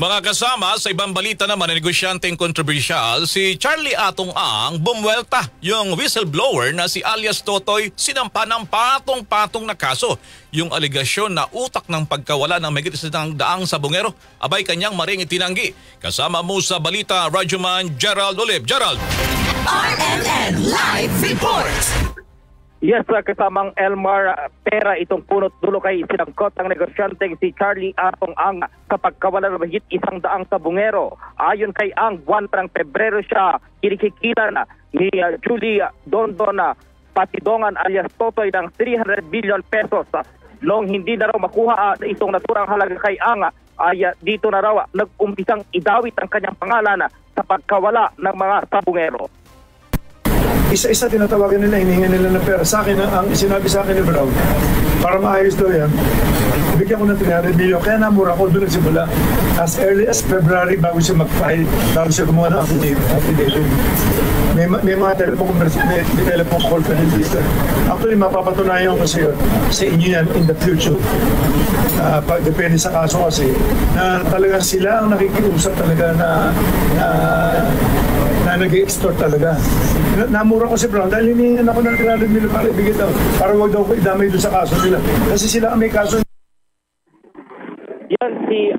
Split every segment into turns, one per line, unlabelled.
Mga kasama, sa ibang balita naman na negosyanteng kontrobersyal, si Charlie Atong Ang bumwelta. Yung whistleblower na si alias Totoy sinampa ng patong-patong na kaso. Yung aligasyon na utak ng pagkawala ng mahigit isang daang sabungero, abay kanyang maring itinanggi. Kasama mo sa balita, Radyoman Gerald Olip. Gerald!
RNN Live Report!
Yes, kasamang Elmar Pera, itong punot dulo kay sinangkot ang negosyanteng si Charlie Atong Ang sa pagkawala ng mahigit 100 sabungero. Ayon kay Ang, buwan ng Pebrero siya kinikikilan ni Julie Dondon Patidongan alias Totoy ng 300 billion pesos. Long hindi na raw makuha itong naturang halaga kay Ang, ay dito na raw nag-umpisang idawit ang kanyang pangalan sa pagkawala ng mga sabungero.
Isa-isa tinatawagan nila, hinihingan nila ng pera. Sa akin, ang sinabi sa akin ni Brown, para maayos daw yan, bigyan ko ng 300 million. Kaya namura ko doon nagsimula. As early as February, bago siya mag-file, bago siya gumawa ng affidavit. May mga telephone call pa din dito. Actually, mapapatunayan ko sa inyo yan in the future. Depende sa kaso kasi, na talagang sila ang nakikiusap talaga na nag-extort talaga. Namura ko si Brown dahil hinihingan ako ng 300 million para ibigay daw. Para wag daw ko idamay doon sa kaso nila. Kasi sila ang may kaso.
Yan si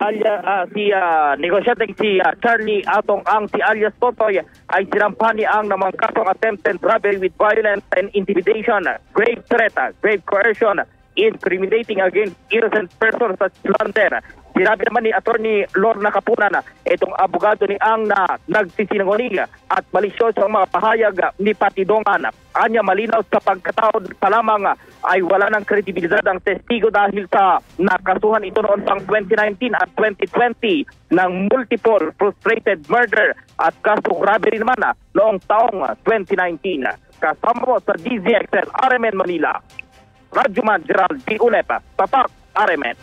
negosyanteng si Charlie Atong Ang, si alias Totoy, ay sinampa ni Ang ng mga kasong attempted robbery with violence and intimidation, grave threat, grave coercion, incriminating against innocent persons at slander. Sinabi naman ni Attorney Lorna Kapunan, itong abogado ni Ang na nagsisinungaling at malisyoso ang mga pahayag ni Patidongan. Anya malinaw sa pagkataon pa lamang ay wala ng kredibilidad ang testigo dahil sa nakasuhan ito noon pang 2019 at 2020 ng multiple frustrated murder at kasong robbery naman noong taong 2019. Kasama po sa DZXL RMN Manila, Radyoman Gerald D. Ulep, Tatak RMN.